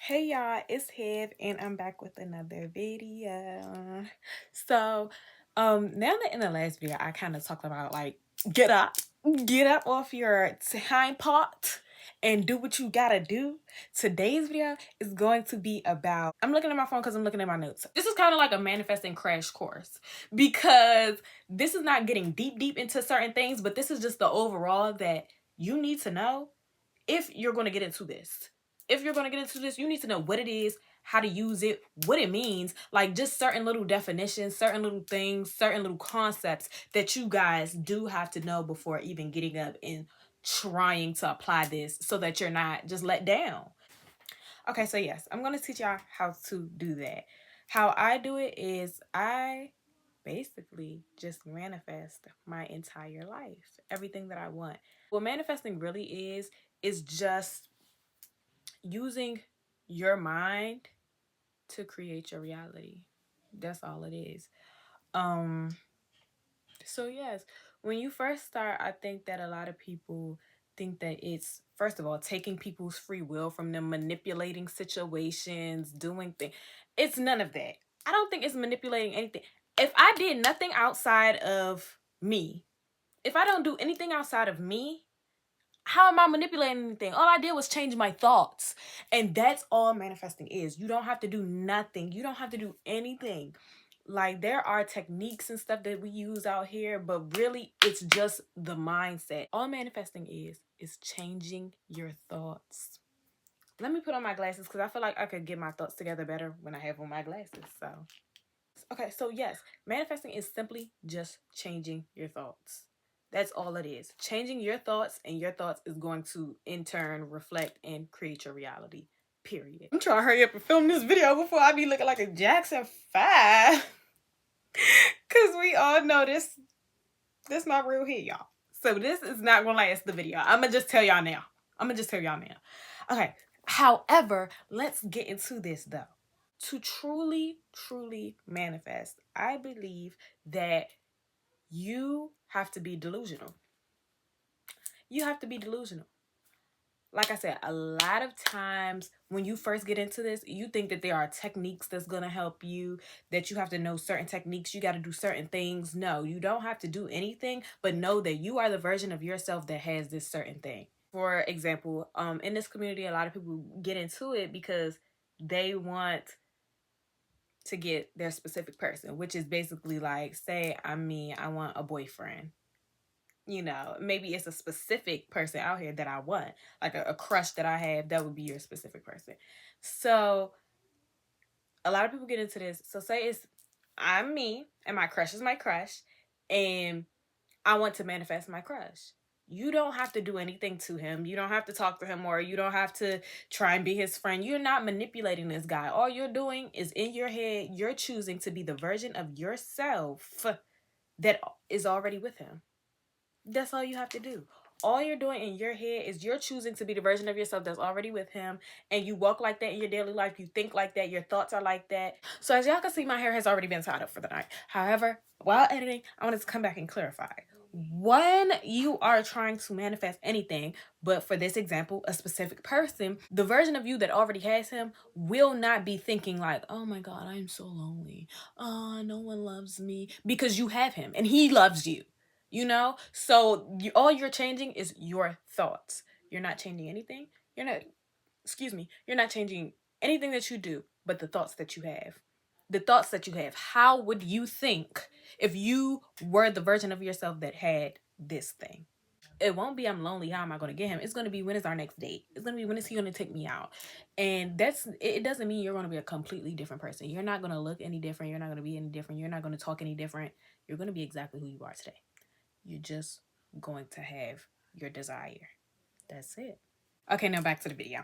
Hey y'all, it's Hev and I'm back with another video. So now that in the last video I kind of talked about like get up off your hind part and do what you gotta do. Today's video is going to be about, I'm looking at my phone because I'm looking at my notes. This is kind of like a manifesting crash course because this is not getting deep into certain things, but this is just the overall that you need to know if you're going to get into this. If you're going to get into this, you need to know what it is, how to use it, what it means, like just certain little definitions, certain little things, certain little concepts that you guys do have to know before even getting up and trying to apply this so that you're not just let down. Okay, so yes, I'm going to teach y'all how to do that. How I do it is I basically just manifest my entire life, everything that I want. What manifesting really is just using your mind to create your reality. That's all it is. So yes, when you first start, I think that a lot of people think that it's, first of all, taking people's free will from them, manipulating situations, doing things. It's none of that. I don't think it's manipulating anything. If I did nothing outside of me, if I don't do anything outside of me, how am I manipulating anything? All I did was change my thoughts. And that's all manifesting is. You don't have to do nothing. You don't have to do anything. Like, there are techniques and stuff that we use out here, but really it's just the mindset. All manifesting is changing your thoughts. Let me put on my glasses because I feel like I could get my thoughts together better when I have on my glasses. So, okay, so yes, manifesting is simply just changing your thoughts. That's all it is. Changing your thoughts, and your thoughts is going to in turn reflect and create your reality. Period. I'm trying to hurry up and film this video before I be looking like a Jackson 5. Cause we all know this not real here, y'all. So this is not gonna last the video. I'ma just tell y'all now. Okay. However, let's get into this though. To truly manifest, I believe that you have to be delusional. You have to be delusional. Like I said, a lot of times when you first get into this, you think that there are techniques that's going to help you, that you have to know certain techniques, you got to do certain things. No, you don't have to do anything, but know that you are the version of yourself that has this certain thing. For example, in this community, a lot of people get into it because they want to get their specific person, which is basically like, say, I want a boyfriend. You know, maybe it's a specific person out here that I want, like a crush that I have, that would be your specific person. So a lot of people get into this. So say I'm me and my crush is my crush and I want to manifest my crush. You don't have to do anything to him. You don't have to talk to him, or you don't have to try and be his friend. You're not manipulating this guy. All you're doing is in your head, you're choosing to be the version of yourself that is already with him. That's all you have to do. All you're doing in your head is you're choosing to be the version of yourself that's already with him, and you walk like that in your daily life. You think like that. Your thoughts are like that. So as y'all can see, my hair has already been tied up for the night. However, while editing, I wanted to come back and clarify. When you are trying to manifest anything, but for this example, a specific person, the version of you that already has him will not be thinking like, oh my God, I'm so lonely. Oh, no one loves me, because you have him and he loves you. You know, so all you're changing is your thoughts. You're not changing anything. You're not changing anything that you do, but the thoughts that you have. The thoughts that you have. How would you think if you were the version of yourself that had this thing? It won't be I'm lonely, how am I going to get him? It's going to be, when is our next date? It's going to be, when is he going to take me out? And it doesn't mean you're going to be a completely different person. You're not going to look any different. You're not going to be any different. You're not going to talk any different. You're going to be exactly who you are today. You're just going to have your desire. That's it. Okay, now back to the video.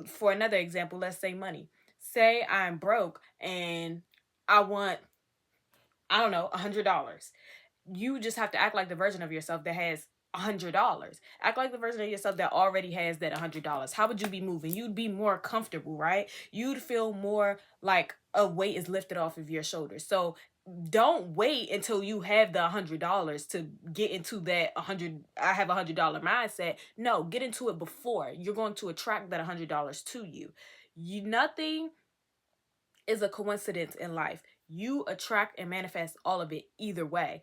For another example, let's say money. Say I'm broke and I want, I don't know, $100. You just have to act like the version of yourself that has $100. Act like the version of yourself that already has that $100. How would you be moving? You'd be more comfortable, right? You'd feel more like a weight is lifted off of your shoulders. So don't wait until you have the $100 to get into that I have $100 mindset. No, get into it before. You're going to attract that $100 to you. Nothing is a coincidence in life. You attract and manifest all of it either way.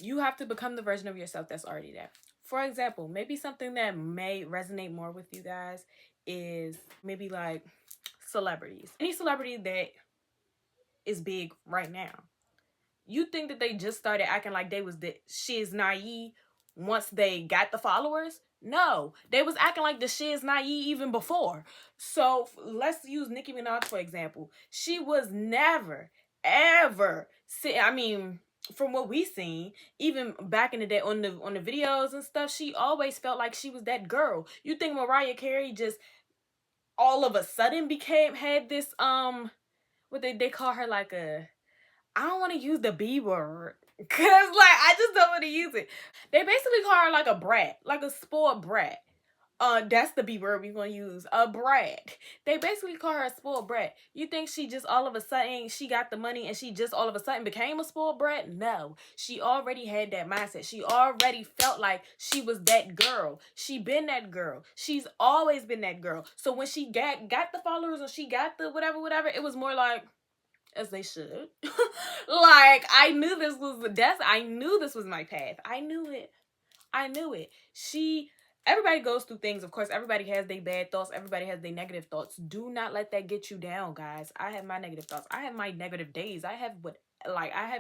You have to become the version of yourself that's already there. For example, maybe something that may resonate more with you guys is maybe like celebrities. Any celebrity that is big right now. You think that they just started acting like they was the shiz naive once they got the followers? No, they was acting like the shiz naive even before. So let's use Nicki Minaj for example. She was never, ever. I mean, from what we seen, even back in the day on the videos and stuff, she always felt like she was that girl. You think Mariah Carey just all of a sudden had this what they call her like a, I don't want to use the B word because like I just don't want to use it. They basically call her like a brat, like a spoiled brat. That's the B word we're gonna use. A brat. They basically call her a spoiled brat. You think she just all of a sudden she got the money and she just all of a sudden became a spoiled brat? No. She already had that mindset. She already felt like she was that girl. She been that girl. She's always been that girl. So when she got the followers or she got the whatever, it was more like, as they should. Like I knew this was my path. I knew it. Everybody goes through things, of course. Everybody has their bad thoughts. Everybody has their negative thoughts. Do not let that get you down, guys. I have my negative thoughts. I have my negative days. I have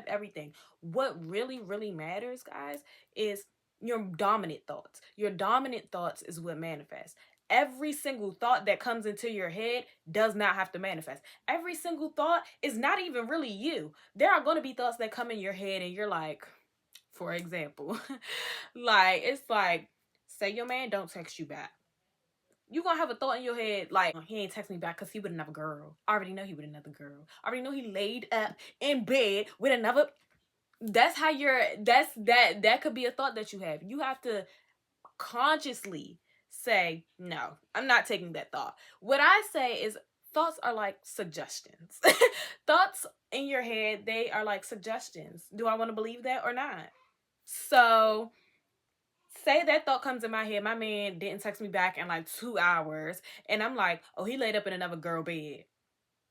everything. What really, really matters, guys, is your dominant thoughts. Your dominant thoughts is what manifests. Every single thought that comes into your head does not have to manifest. Every single thought is not even really you. There are going to be thoughts that come in your head and you're like, for example, like, it's like, say your man don't text you back. You gonna have a thought in your head like, he ain't text me back because he with another girl. I already know he with another girl. I already know he laid up in bed with another. That's how that could be a thought that you have. You have to consciously say, no, I'm not taking that thought. What I say is thoughts are like suggestions. Thoughts in your head, they are like suggestions. Do I want to believe that or not? So say that thought comes in my head, my man didn't text me back in like 2 hours, and I'm like, oh, he laid up in another girl bed.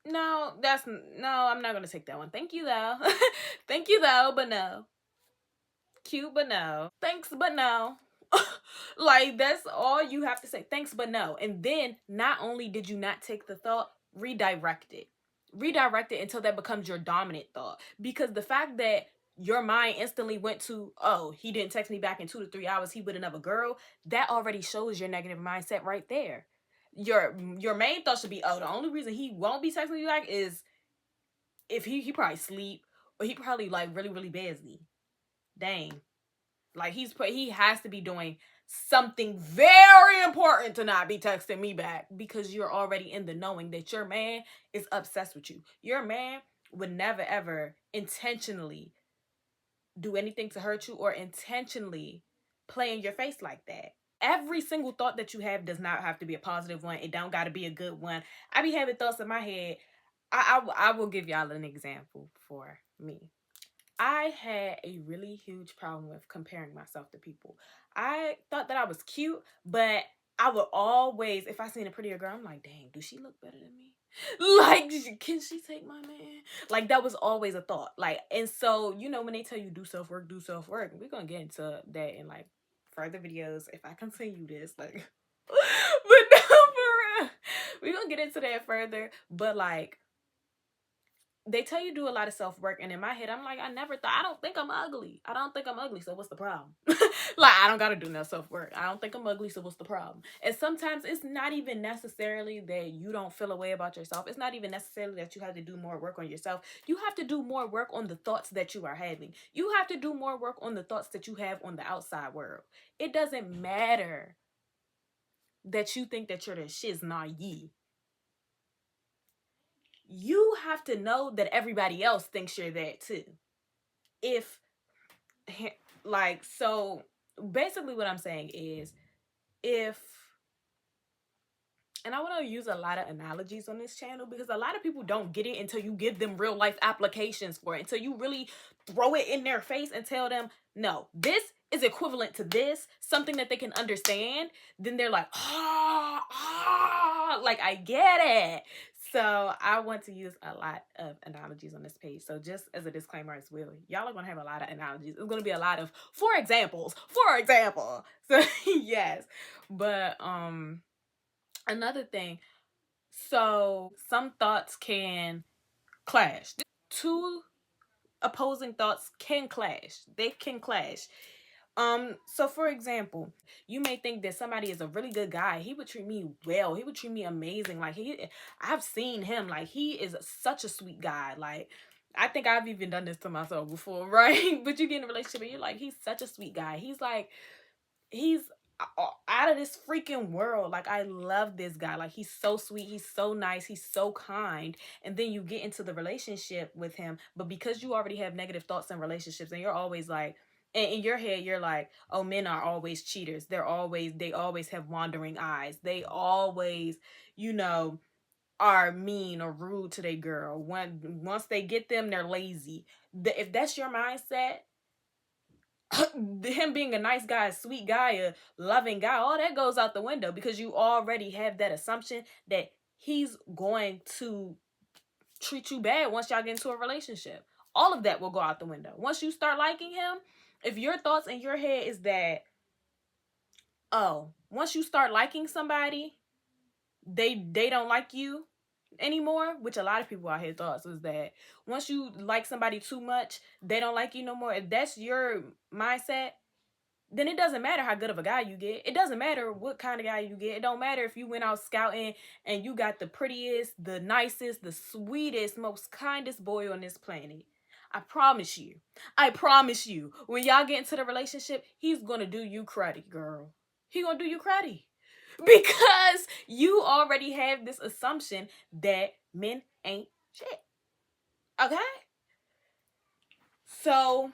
No, I'm not gonna take that one. Thank you though. Thank you though, but no. Cute, but no. Thanks, but no. Like, that's all you have to say. Thanks, but no. And then not only did you not take the thought, redirect it. Redirect it until that becomes your dominant thought. Because the fact that your mind instantly went to, oh, he didn't text me back in 2 to 3 hours, he with another girl, that already shows your negative mindset right there. Your main thought should be, oh, the only reason he won't be texting you back is if he probably sleep, or he probably like really, really busy. Dang. Like he has to be doing something very important to not be texting me back, because you're already in the knowing that your man is obsessed with you. Your man would never ever intentionally do anything to hurt you or intentionally play in your face like that. Every single thought that you have does not have to be a positive one. It don't got to be a good one. I be having thoughts in my head. I will give y'all an example for me. I had a really huge problem with comparing myself to people. I thought that I was cute, but I would always, if I seen a prettier girl, I'm like, dang, do she look better than me? Like, can she take my man? Like, that was always a thought. Like, and so, you know, when they tell you do self-work, we're gonna get into that in like further videos if I continue this. Like, but no, for real. We're gonna get into that further. But like, they tell you do a lot of self-work, and in my head I'm like, I don't think I'm ugly. So what's the problem? Like, I don't gotta do no self-work. I don't think I'm ugly, so what's the problem? And sometimes it's not even necessarily that you don't feel a way about yourself. It's not even necessarily that you have to do more work on yourself. You have to do more work on the thoughts that you are having. You have to do more work on the thoughts that you have on the outside world. It doesn't matter that you think that you're the shiz naive. You have to know that everybody else thinks you're that too. If, like, so basically what I'm saying is, if and I want to use a lot of analogies on this channel because a lot of people don't get it until you give them real life applications for it, until you really throw it in their face and tell them, no, this is equivalent to this, something that they can understand. Then they're like, like I get it. So I want to use a lot of analogies on this page. So just as a disclaimer as well, y'all are going to have a lot of analogies. It's going to be a lot of for examples, for example. So yes, but another thing, so some thoughts can clash. Two opposing thoughts can clash. They can clash. So for example, you may think that somebody is a really good guy. He would treat me well. He would treat me amazing. Like I've seen him. Like he is such a sweet guy. Like I think I've even done this to myself before, right? But you get in a relationship and you're like, he's such a sweet guy. He's out of this freaking world. Like I love this guy. Like he's so sweet, he's so nice, he's so kind. And then you get into the relationship with him, but because you already have negative thoughts in relationships and you're always like, and in your head you're like, oh, men are always cheaters, they always have wandering eyes, they always, you know, are mean or rude to their girl. Once they get them, they're lazy. If that's your mindset, him being a nice guy, a sweet guy, a loving guy, all that goes out the window because you already have that assumption that he's going to treat you bad once y'all get into a relationship. All of that will go out the window. Once you start liking him, if your thoughts in your head is that, oh, once you start liking somebody, they don't like you anymore, which a lot of people out here thoughts is that once you like somebody too much, they don't like you no more. If that's your mindset, then it doesn't matter how good of a guy you get. It doesn't matter what kind of guy you get. It don't matter if you went out scouting and you got the prettiest, the nicest, the sweetest, most kindest boy on this planet. I promise you, when y'all get into the relationship, he's gonna do you cruddy, girl. He gonna do you cruddy. Because you already have this assumption that men ain't shit. Okay? So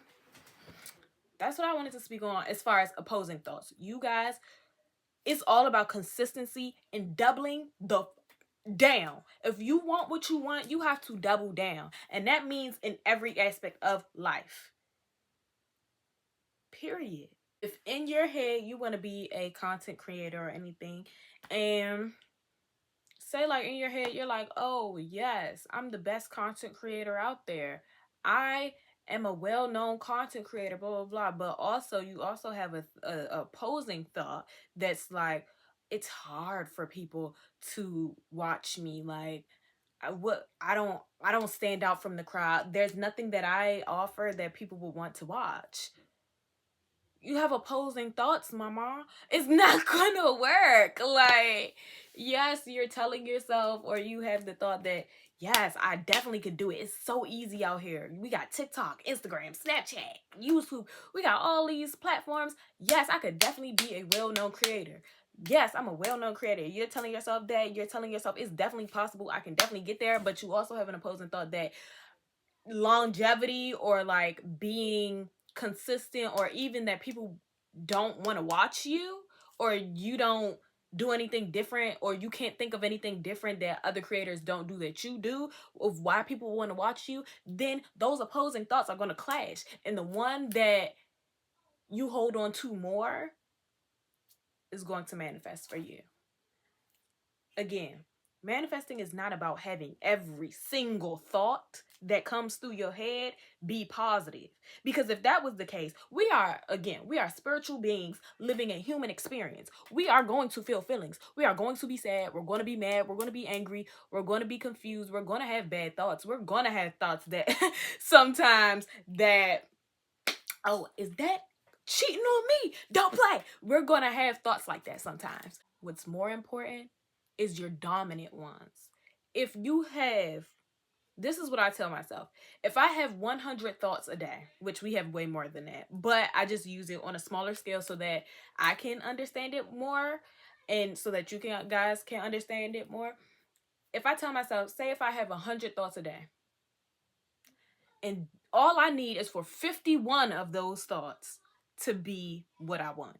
that's what I wanted to speak on as far as opposing thoughts. You guys, it's all about consistency and doubling the down. If you want what you want, you have to double down. And that means in every aspect of life. Period. If in your head you want to be a content creator or anything, and say like in your head you're like, oh yes, I'm the best content creator out there, I am a well-known content creator, blah blah blah, but also you also have a opposing thought that's like, it's hard for people to watch me. Like I don't stand out from the crowd. There's nothing that I offer that people will want to watch. You have opposing thoughts, mama. It's not gonna work. Like, yes, you're telling yourself, or you have the thought that, yes, I definitely could do it. It's so easy out here. We got TikTok, Instagram, Snapchat, YouTube. We got all these platforms. Yes, I could definitely be a well-known creator. Yes, I'm a well-known creator. You're telling yourself that. You're telling yourself it's definitely possible. I can definitely get there. But you also have an opposing thought that longevity or like being consistent, or even that people don't want to watch you, or you don't do anything different, or you can't think of anything different that other creators don't do that you do, of why people want to watch you, then those opposing thoughts are going to clash, and the one that you hold on to more is going to manifest for you. Again, manifesting is not about having every single thought that comes through your head be positive. Because if that was the case, we are spiritual beings living a human experience. We are going to feel feelings. We are going to be sad. We're going to be mad. We're going to be angry. We're going to be confused. We're going to have bad thoughts. We're going to have thoughts that sometimes that, oh, is that cheating on me? Don't play. We're going to have thoughts like that sometimes. What's more important is your dominant ones. If you have, this is what I tell myself. If I have 100 thoughts a day, which we have way more than that, but I just use it on a smaller scale so that I can understand it more, and so that you guys can understand it more. If I tell myself, say if I have 100 thoughts a day, and all I need is for 51 of those thoughts to be what I want.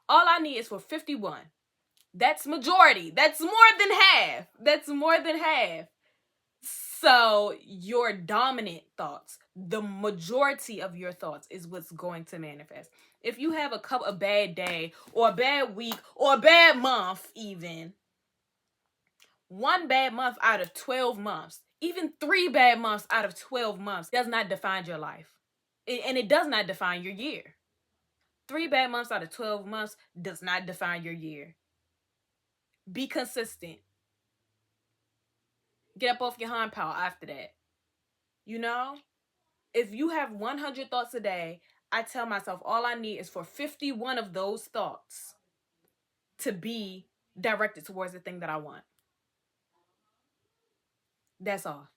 All I need is for 51. That's majority. That's more than half. That's more than half. So your dominant thoughts, the majority of your thoughts is what's going to manifest. If you have a bad day or a bad week or a bad month, even one bad month out of 12 months, even 3 bad months out of 12 months does not define your life. And it does not define your year. 3 bad months out of 12 months does not define your year. Be consistent. Get up off your hind pile after that. You know? If you have 100 thoughts a day, I tell myself all I need is for 51 of those thoughts to be directed towards the thing that I want. That's all.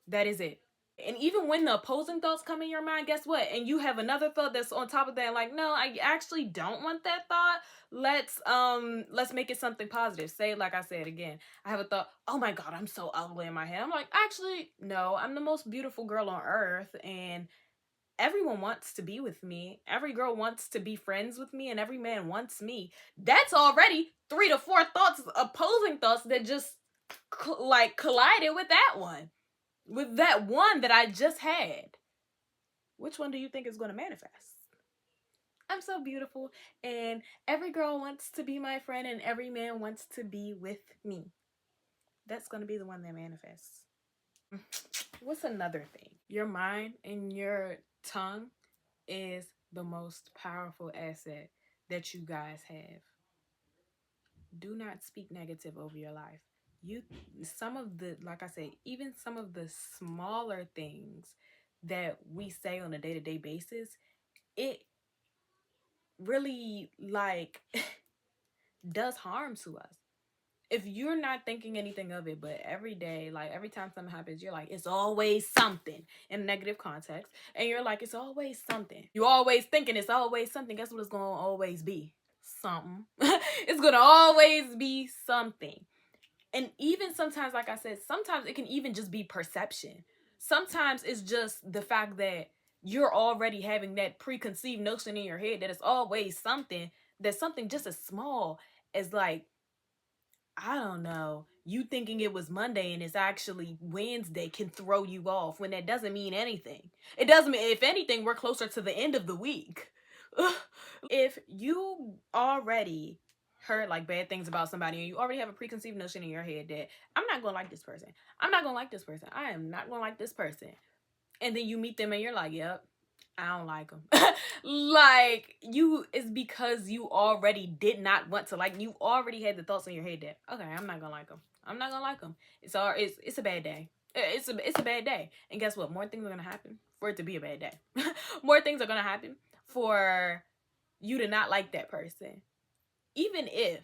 That is it. And even when the opposing thoughts come in your mind, guess what? And you have another thought that's on top of that, like, no, I actually don't want that thought. Let's make it something positive. Say, like I said again, I have a thought, oh my God, I'm so ugly in my head. I'm like, actually, no, I'm the most beautiful girl on earth, and everyone wants to be with me. Every girl wants to be friends with me, and every man wants me. That's already 3 to 4 thoughts, opposing thoughts that just collided with that one. With that one that I just had. Which one do you think is going to manifest? I'm so beautiful, and every girl wants to be my friend, and every man wants to be with me. That's going to be the one that manifests. What's another thing? Your mind and your tongue is the most powerful asset that you guys have. Do not speak negative over your life. Some of the, like I said, even some of the smaller things that we say on a day-to-day basis, it really does harm to us. If you're not thinking anything of it, but every day, like every time something happens, you're like, it's always something in a negative context. And you're like, it's always something. You're always thinking it's always something. Guess what it's going to always be? Something. It's going to always be something. And even sometimes, like I said, sometimes it can even just be perception. Sometimes it's just the fact that you're already having that preconceived notion in your head that it's always something, that something just as small as like, I don't know, you thinking it was Monday and it's actually Wednesday can throw you off when that doesn't mean anything. It doesn't mean, if anything, we're closer to the end of the week. If you already heard like bad things about somebody and you already have a preconceived notion in your head that I'm not gonna like this person, I'm not gonna like this person, I am not gonna like this person, and then you meet them and you're like, yep, I don't like them. Like, it's because you already did not want to like, you already had the thoughts in your head that, okay, I'm not gonna like them, I'm not gonna like them, it's a bad day, it's a bad day. And guess what, more things are gonna happen for it to be a bad day. More things are gonna happen for you to not like that person, even if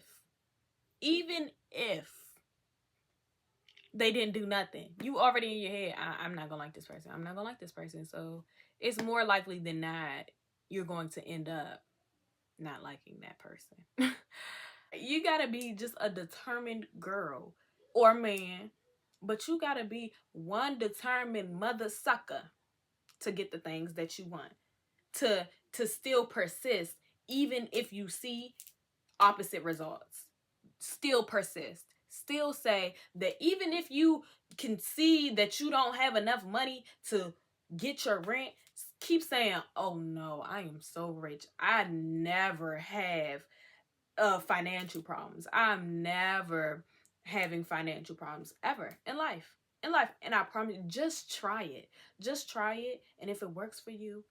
they didn't do nothing. You already in your head, I'm not gonna like this person, I'm not gonna like this person. So it's more likely than not you're going to end up not liking that person. You gotta be just a determined girl or man, but you gotta be one determined mother sucker to get the things that you want, to still persist even if you see opposite results. Still persist. Still say that even if you can see that you don't have enough money to get your rent, keep saying, oh no, I am so rich, I never have financial problems, I'm never having financial problems ever in life. And I promise, just try it. Just try it, and if it works for you,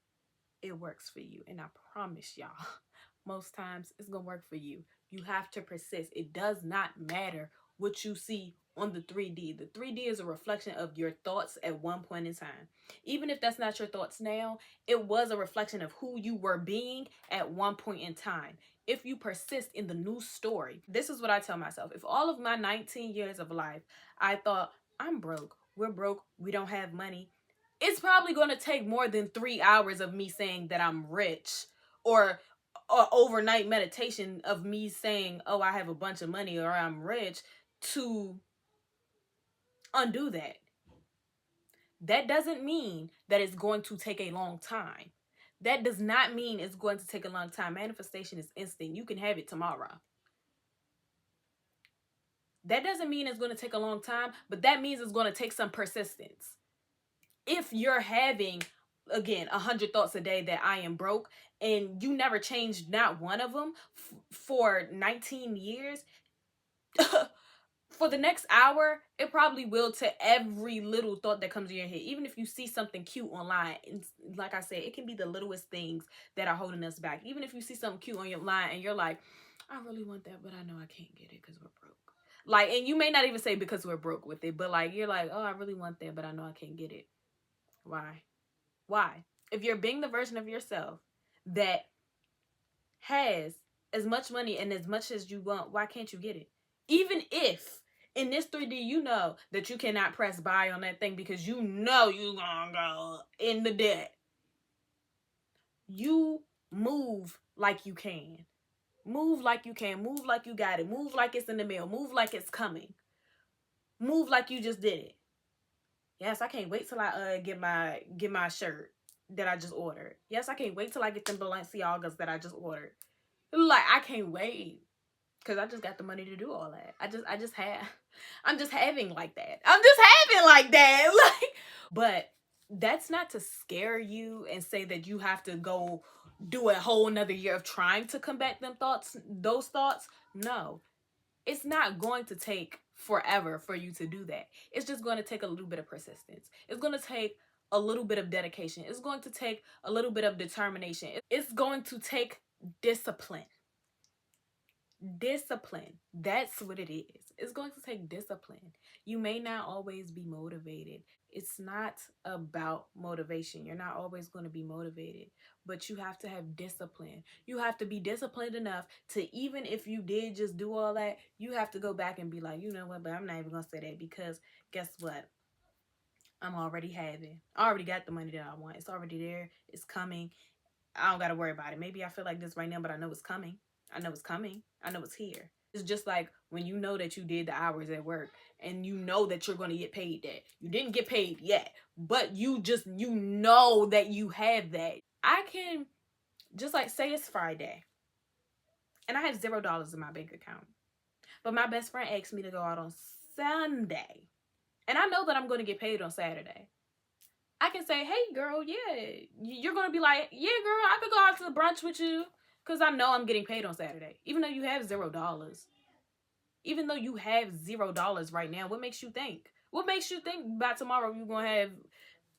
it works for you. And I promise y'all, most times it's gonna work for you. You have to persist. It does not matter what you see on the 3D. The 3D is a reflection of your thoughts at one point in time. Even if that's not your thoughts now, it was a reflection of who you were being at one point in time. If you persist in the new story, this is what I tell myself. If all of my 19 years of life, I thought, I'm broke, we're broke, we don't have money, it's probably going to take more than 3 hours of me saying that I'm rich, or overnight meditation of me saying, oh, I have a bunch of money or I'm rich, to undo that. That doesn't mean that it's going to take a long time. That does not mean it's going to take a long time. Manifestation is instant. You can have it tomorrow. That doesn't mean it's going to take a long time, but that means it's going to take some persistence. If you're having, again, 100 thoughts a day that I am broke, and you never changed not one of them for 19 years, for the next hour, it probably will to every little thought that comes in your head. Even if you see something cute online, and like I said, it can be the littlest things that are holding us back. Even if you see something cute on your line and you're like, I really want that, but I know I can't get it because we're broke. Like, and you may not even say because we're broke with it, but like, you're like, oh, I really want that, but I know I can't get it. Why? Why? If you're being the version of yourself that has as much money and as much as you want, why can't you get it? Even if in this 3D you know that you cannot press buy on that thing because you know you gonna go in the debt. You move like you can. Move like you can. Move like you got it. Move like it's in the mail. Move like it's coming. Move like you just did it. Yes, I can't wait till I get my shirt that I just ordered. Yes, I can't wait till I get them Balenciagas that I just ordered. Like, I can't wait. Cause I just got the money to do all that. I'm just having like that. I'm just having like that. Like, but that's not to scare you and say that you have to go do a whole nother year of trying to combat those thoughts. No, it's not going to take forever for you to do that. It's just going to take a little bit of persistence. It's going to take a little bit of dedication. It's going to take a little bit of determination. It's going to take discipline. Discipline. That's what it is. It's going to take discipline. You may not always be motivated. It's not about motivation. You're not always going to be motivated, but you have to have discipline. You have to be disciplined enough to, even if you did just do all that, you have to go back and be like, you know what, but I'm not even going to say that because guess what? I'm already having. I already got the money that I want. It's already there. It's coming. I don't got to worry about it. Maybe I feel like this right now, but I know it's coming. I know it's coming. I know it's here. It's just like when you know that you did the hours at work and you know that you're going to get paid that. You didn't get paid yet, but you know that you have that. I can just like say it's Friday and I have $0 in my bank account, but my best friend asked me to go out on Sunday and I know that I'm going to get paid on Saturday. I can say, hey, girl, yeah. You're going to be like, yeah, girl, I could go out to the brunch with you because I know I'm getting paid on Saturday, even though you have $0. Even though you have $0 right now, what makes you think? What makes you think by tomorrow you're going to have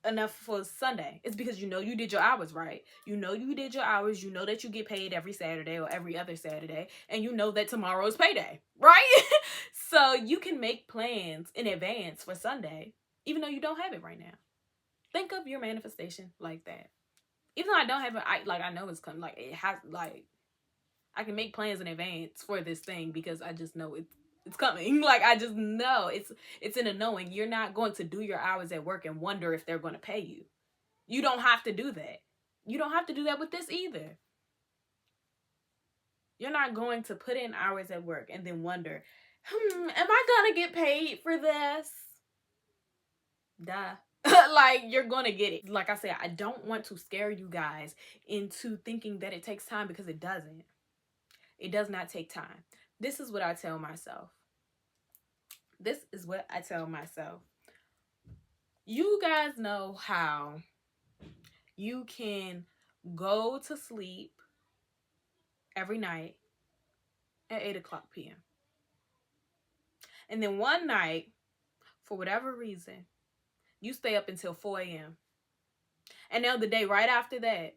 enough for Sunday? It's because you know you did your hours right. You know you did your hours. You know that you get paid every Saturday or every other Saturday. And you know that tomorrow is payday, right? So you can make plans in advance for Sunday, even though you don't have it right now. Think of your manifestation like that. Even though I don't have it, I know it's coming. Like, it has, like, I can make plans in advance for this thing because I just know it's coming. Like, I just know it's in a knowing. You're not going to do your hours at work and wonder if they're going to pay you. You don't have to do that. You don't have to do that with this either. You're not going to put in hours at work and then wonder, am I going to get paid for this? Duh. Like, you're gonna get it. Like I said, I don't want to scare you guys into thinking that it takes time because it doesn't. It does not take time. This is what I tell myself. This is what I tell myself. You guys know how you can go to sleep every night at 8:00 p.m. And then one night, for whatever reason, you stay up until 4 a.m. And now the day right after that,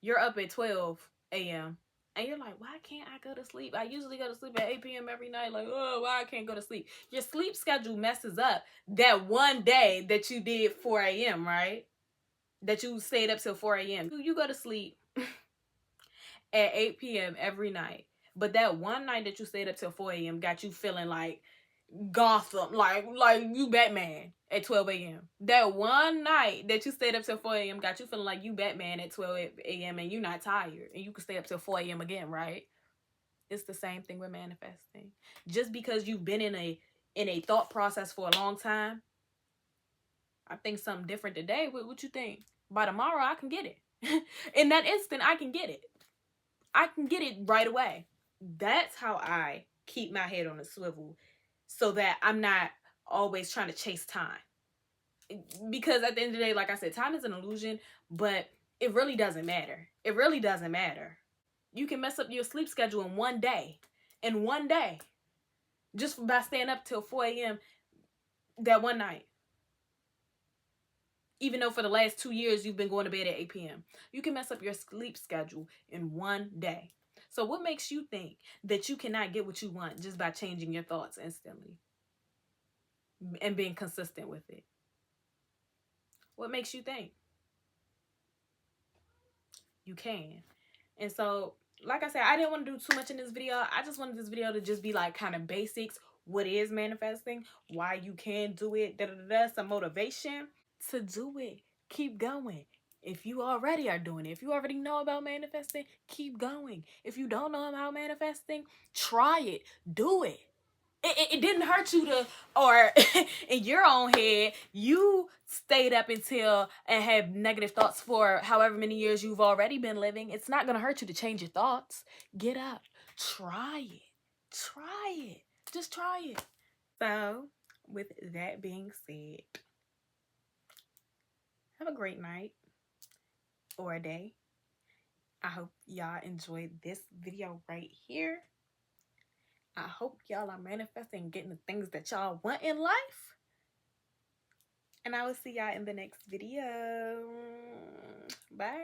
you're up at 12 a.m. And you're like, why can't I go to sleep? I usually go to sleep at 8 p.m. every night. Like, oh, why I can't go to sleep? Your sleep schedule messes up that one day that you did 4 a.m., right? That you stayed up till 4 a.m. You go to sleep at 8 p.m. every night. But that one night that you stayed up till 4 a.m. got you feeling like Gotham, like you Batman at 12 a.m. That one night that you stayed up till 4 a.m. got you feeling like you Batman at 12 a.m. and you're not tired and you can stay up till 4 a.m. again, right? It's the same thing with manifesting. Just because you've been in a thought process for a long time, I think something different today. What you think? By tomorrow, I can get it. In that instant, I can get it. I can get it right away. That's how I keep my head on a swivel so that I'm not always trying to chase time. Because at the end of the day, like I said, time is an illusion, but it really doesn't matter. It really doesn't matter. You can mess up your sleep schedule in one day. In one day. Just by staying up till 4 a.m. that one night. Even though for the last 2 years you've been going to bed at 8 p.m. You can mess up your sleep schedule in one day. So what makes you think that you cannot get what you want just by changing your thoughts instantly and being consistent with it? What makes you think you can? And so, like I said, I didn't want to do too much in this video. I just wanted this video to just be like kind of basics. What is manifesting? Why you can do it? Some motivation to do it. Keep going. If you already are doing it, if you already know about manifesting, keep going. If you don't know about manifesting, try it. Do it. It didn't hurt you to, or in your own head, you stayed up until and had negative thoughts for however many years you've already been living. It's not going to hurt you to change your thoughts. Get up. Try it. Try it. Just try it. So, with that being said, have a great night or a day. I hope y'all enjoyed this video right here. I hope y'all are manifesting and getting the things that y'all want in life. And I will see y'all in the next video. Bye.